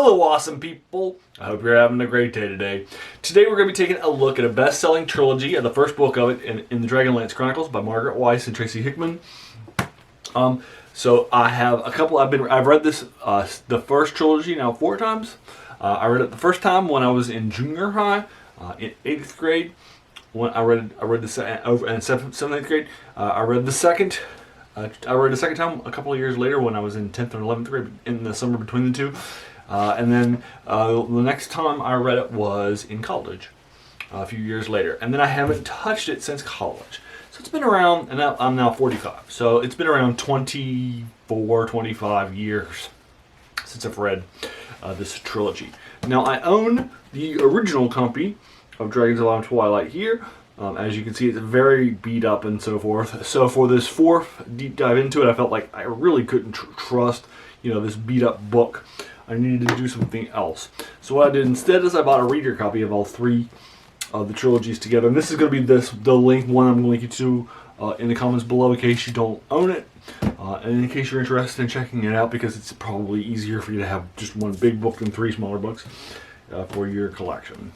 Hello awesome people! I hope you're having a great day today. Today we're going to be taking a look at a best-selling trilogy, and the first book of it in the Dragonlance Chronicles by Margaret Weis and Tracy Hickman. So I have a couple, I've read this, the first trilogy now 4 times. I read it the first time when I was in junior high, in 8th grade. When I read the over in 7th, 8th grade. I read the second time a couple of years later when I was in 10th or 11th grade, in the summer between the two. And then the next time I read it was in college, a few years later. And then I haven't touched it since college. So it's been around, and I'm now 45. So it's been around 24, 25 years since I've read this trilogy. Now I own the original copy of Autumn Twilight here. As you can see, it's very beat up and so forth. So for this fourth deep dive into it, I felt like I really couldn't trust, this beat up book. I needed to do something else. So what I did instead is I bought a reader copy of all 3 of the trilogies together. And this is going to be the link one I'm going to link you to in the comments below in case you don't own it. And in case you're interested in checking it out, because it's probably easier for you to have just one big book than 3 smaller books for your collection.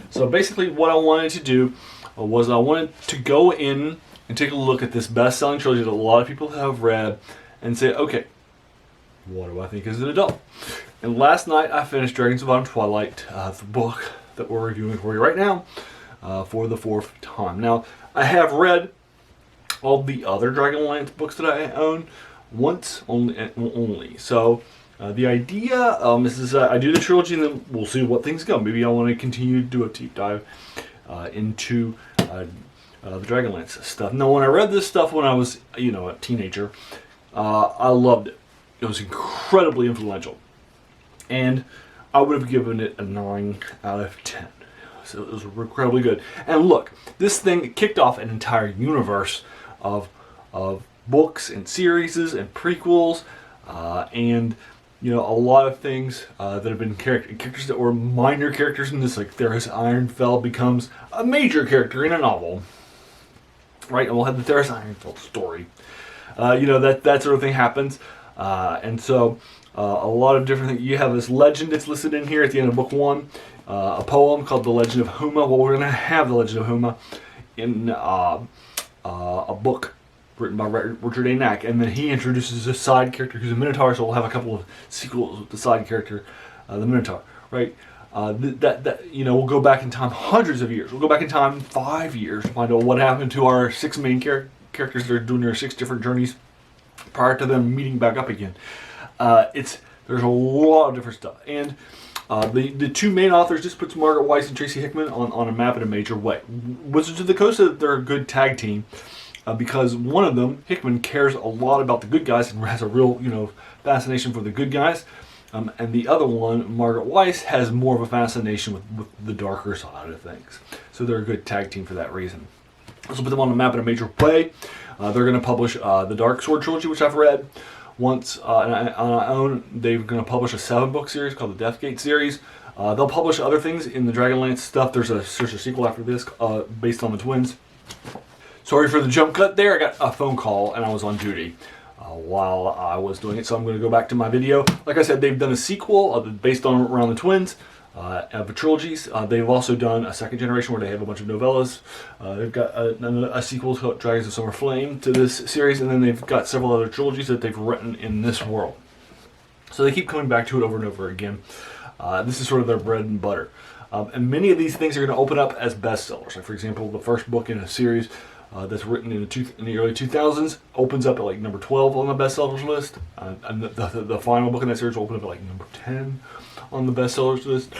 So basically what I wanted to do was I wanted to go in and take a look at this best-selling trilogy that a lot of people have read and say, okay, what do I think as an adult? And last night I finished Autumn Twilight, the book that we're reviewing for you right now, for the 4th time. Now, I have read all the other Dragonlance books that I own once only. So the idea is I do the trilogy and then we'll see what things go. Maybe I want to continue to do a deep dive into the Dragonlance stuff. Now, when I read this stuff when I was, a teenager, I loved it. It was incredibly influential. And I would have given it a 9 out of 10. So it was incredibly good. And look, this thing kicked off an entire universe of books and series and prequels and a lot of things that have been characters that were minor characters in this, like Theros Ironfell becomes a major character in a novel. Right? And we'll have the Theros Ironfell story. That sort of thing happens. And so a lot of different things. You have this legend that's listed in here at the end of book 1, a poem called The Legend of Huma. Well, we're going to have The Legend of Huma in a book written by Richard A. Nack, and then he introduces a side character who's a Minotaur, so we'll have a couple of sequels with the side character, the Minotaur, right? We'll go back in time hundreds of years. We'll go back in time 5 years to find out what happened to our 6 main characters that are doing their 6 different journeys prior to them meeting back up again. There's a lot of different stuff, and the 2 main authors just puts Margaret Weis and Tracy Hickman on a map in a major way. Wizards of the Coast said they're a good tag team because one of them, Hickman, cares a lot about the good guys and has a real fascination for the good guys, and the other one, Margaret Weis, has more of a fascination with the darker side of things. So they're a good tag team for that reason. So put them on the map in a major way. They're going to publish the Dark Sword trilogy, which I've read once on I own. They're going to publish a 7-book series called the Deathgate series. They'll publish other things in the Dragonlance stuff. There's a sequel after this based on the twins. Sorry for the jump cut there. I got a phone call and I was on duty while I was doing it, so I'm going to go back to my video. Like I said, they've done a sequel based on around the twins. Of the trilogies. They've also done a 2nd generation where they have a bunch of novellas. They've got a sequel to Dragons of Summer Flame to this series, and then they've got several other trilogies that they've written in this world. So they keep coming back to it over and over again. This is sort of their bread and butter. And many of these things are going to open up as bestsellers. Like, for example, the first book in a series that's written in the early 2000s opens up at like number 12 on the bestsellers list, and the final book in that series will open up at like number 10 on the bestsellers list.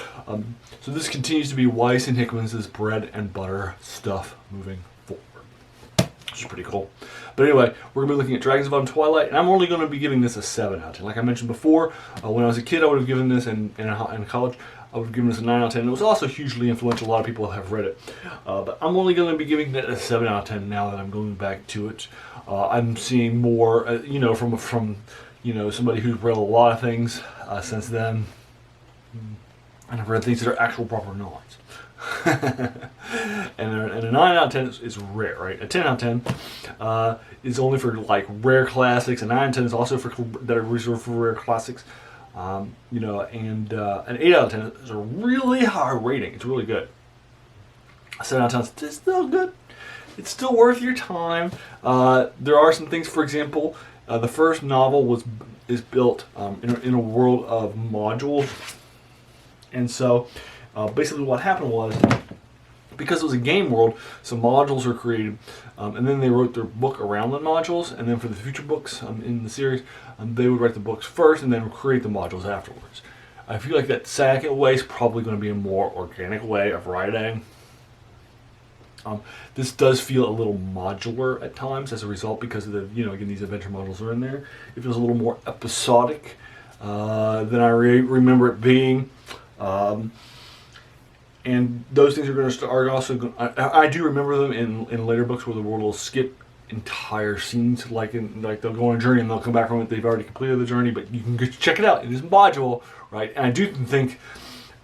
So this continues to be Weis and Hickman's bread and butter stuff moving forward, which is pretty cool. But anyway, we're going to be looking at Dragons of Autumn Twilight, and I'm only going to be giving this a 7 out of 10. Like I mentioned before, when I was a kid, I would have given this in college. I would have given this a 9 out of 10. It was also hugely influential. A lot of people have read it. But I'm only going to be giving it a 7 out of 10 now that I'm going back to it. I'm seeing more, from somebody who's read a lot of things since then. And I've read things that are actual proper knowledge. and a 9 out of 10 is rare, right? A 10 out of 10 is only for like rare classics. A 9 out of 10 is also that are reserved for rare classics. And an 8 out of 10 is a really high rating. It's really good. A 7 out of 10 is still good. It's still worth your time. There are some things, for example, the first novel is built in a world of modules. And so basically what happened was, because it was a game world, some modules were created, and then they wrote their book around the modules, and then for the future books in the series, they would write the books first and then create the modules afterwards. I feel like that second way is probably going to be a more organic way of writing. This does feel a little modular at times as a result, because of the, again, these adventure modules are in there. It feels a little more episodic than I remember it being. And those things are also. I do remember them in later books where the world will skip entire scenes, like they'll go on a journey and they'll come back from it. They've already completed the journey, but you can go check it out. It is module, right? And I do think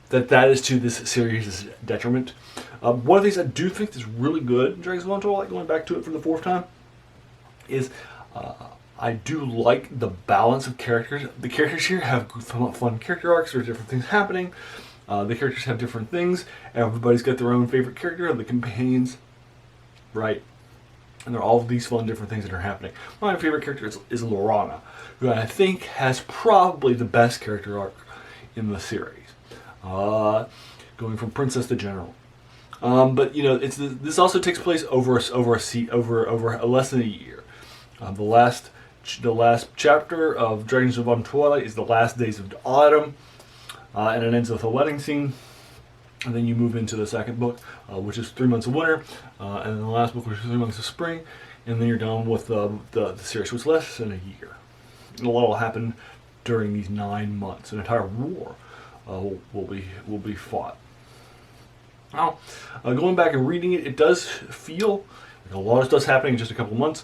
that is to this series' detriment. One of the things I do think is really good in Dragonlance Twilight, going back to it for the fourth time, is I do like the balance of characters. The characters here have fun character arcs. There's different things happening. The characters have different things. Everybody's got their own favorite character, the companions, right? And there are all of these fun different things that are happening. My favorite character is Lorana, who I think has probably the best character arc in the series, going from princess to general. But this also takes place over less than a year. The last chapter of Dragons of Autumn Twilight is the last days of autumn, and it ends with a wedding scene. And then you move into the second book, which is 3 months of winter, and then the last book, which is 3 months of spring, and then you're done with the series, which is less than a year. And a lot will happen during these 9 months. An entire war will be fought. Now, going back and reading it, it does feel like a lot of stuff's happening in just a couple of months.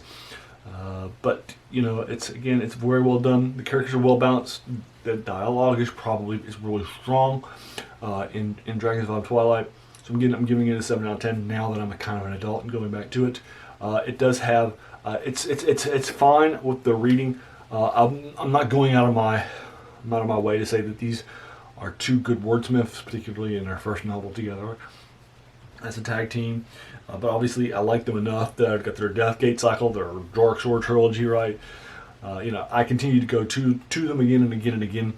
But it's very well done. The characters are well balanced. The dialogue is really strong in Dragons of Twilight. So I'm giving it a 7 out of 10 now that I'm kind of an adult and going back to it. It does have it's fine with the reading. I'm not going out of my way to say that these are two good wordsmiths, particularly in their first novel together as a tag team. But obviously, I like them enough that I've got their Deathgate cycle, their Dark Sword trilogy, right? I continue to go to them again and again and again.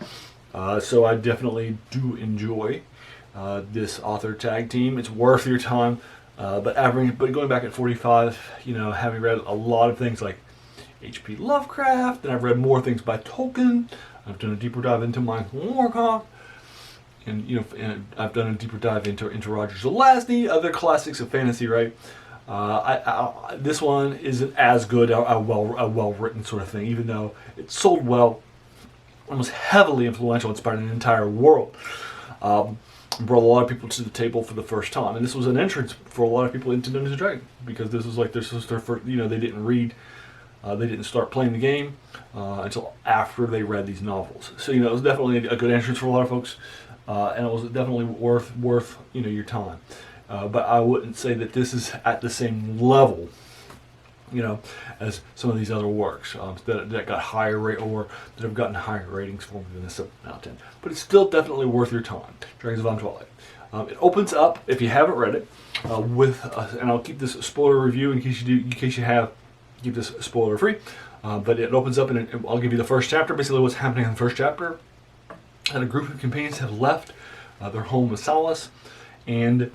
So I definitely do enjoy this author tag team. It's worth your time. But going back at 45, having read a lot of things like H.P. Lovecraft, and I've read more things by Tolkien. I've done a deeper dive into Michael Moorcock. And I've done a deeper dive into Roger Zelazny, other classics of fantasy, right? This one isn't as good, a well written sort of thing, even though it sold well, and was heavily influential, inspired an entire world. Brought a lot of people to the table for the first time, and this was an entrance for a lot of people into Dungeons and Dragons, because this was their first. They didn't read. They didn't start playing the game until after they read these novels. So it was definitely a good entrance for a lot of folks. And it was definitely worth your time, but I wouldn't say that this is at the same level, as some of these other works that got higher rate or that have gotten higher ratings for me than this 7 out of 10. But it's still definitely worth your time. Dragons of Autumn Twilight. It opens up, if you haven't read it, and I'll keep this spoiler review in case you have, keep this spoiler free. But it opens up, and I'll give you the first chapter, basically what's happening in the first chapter. And a group of companions have left their home of Solace, and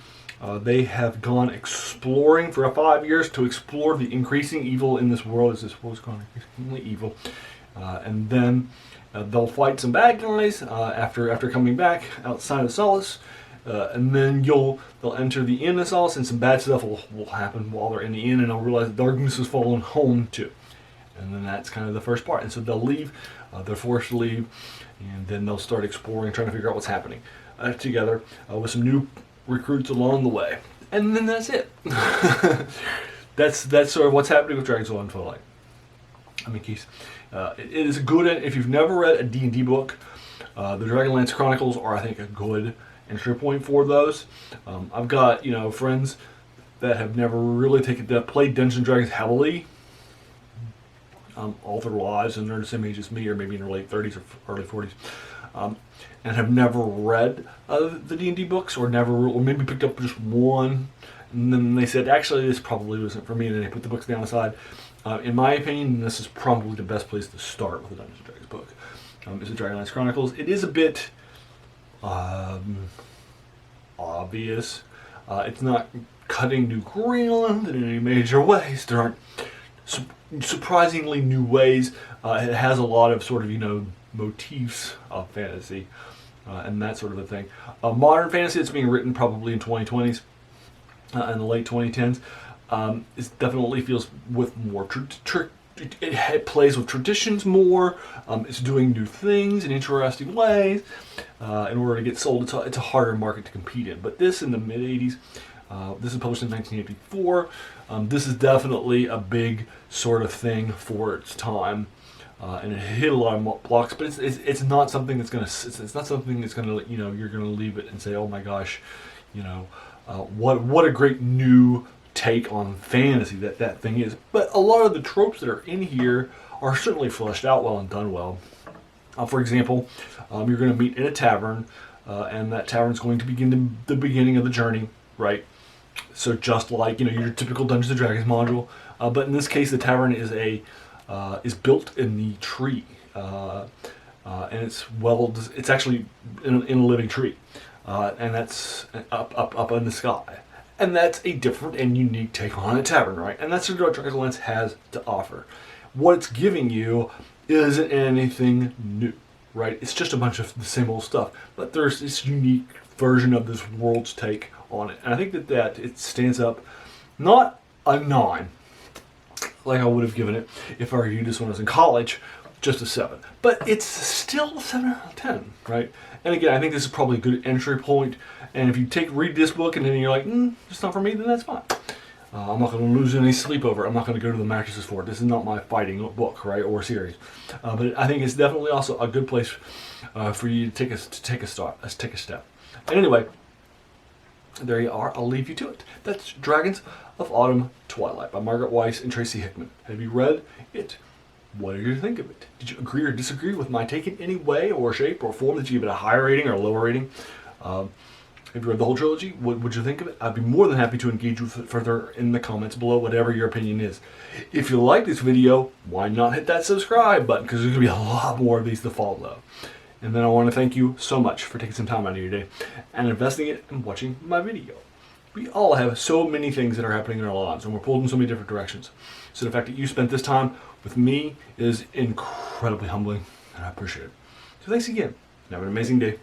they have gone exploring for 5 years to explore the increasing evil in this world. As this world's gone increasingly evil, and then they'll fight some bad guys after coming back outside of Solace, and then they'll enter the inn of Solace, and some bad stuff will happen while they're in the inn, and they'll realize darkness has fallen home too. And then that's kind of the first part. And so they'll leave. They're forced to leave. And then they'll start exploring, trying to figure out what's happening together with some new recruits along the way. And then that's it. That's sort of what's happening with Dragons of Autumn Twilight. Keith, it is a good, if you've never read a D&D book, the Dragonlance Chronicles are, I think, a good entry point for those. I've got, friends that have never really played Dungeons and Dragons heavily all their lives, and they're the same age as me, or maybe in their late 30s or early 40s. and have never read the D&D books, or maybe picked up just one, and then they said, actually, this probably wasn't for me, and then they put the books down aside. In my opinion, this is probably the best place to start with a Dungeons & Dragons book. It's the Dragonlance Chronicles. It is a bit obvious. It's not cutting new ground in any major ways. There aren't surprisingly new ways. It has a lot of sort of, motifs of fantasy and that sort of a thing. Modern fantasy that's being written probably in 2020s and the late 2010s it definitely feels with more it plays with traditions more. It's doing new things in interesting ways in order to get sold. It's a harder market to compete in. But this in the mid 80s, this is published in 1984. This is definitely a big sort of thing for its time, and it hit a lot of blocks. But it's not something that's gonna you're gonna leave it and say, oh my gosh, what a great new take on fantasy that thing is. But a lot of the tropes that are in here are certainly fleshed out well and done well. For example, you're going to meet in a tavern, and that tavern's going to begin the beginning of the journey, right? So just like your typical Dungeons and Dragons module, but in this case, the tavern is built in the tree, and it's actually in a living tree, and that's up in the sky. And that's a different and unique take on a tavern, right? And that's what Dragonlance has to offer. What it's giving you isn't anything new, right? It's just a bunch of the same old stuff. But there's this unique version of this world's take on it. And I think that it stands up, not a 9, like I would have given it if I reviewed this when I was in college, just a 7. But it's still a 7 out of 10, right? And again, I think this is probably a good entry point. And if you read this book and then you're like, it's not for me, then that's fine. I'm not going to lose any sleep over it. I'm not going to go to the mattresses for it. This is not my fighting book, right, or series. But I think it's definitely also a good place for you to take a step. And anyway, there you are. I'll leave you to it. That's Dragons of Autumn Twilight by Margaret Weis and Tracy Hickman. Have you read it? What did you think of it? Did you agree or disagree with my take in any way or shape or form? Did you give it a higher rating or a lower rating? Have you read the whole trilogy? What would you think of it? I'd be more than happy to engage with it further in the comments below, whatever your opinion is. If you like this video, why not hit that subscribe button? Because there's going to be a lot more of these to follow. And then I want to thank you so much for taking some time out of your day and investing it in watching my video. We all have so many things that are happening in our lives, and we're pulled in so many different directions. So the fact that you spent this time with me is incredibly humbling, and I appreciate it. So thanks again, and have an amazing day.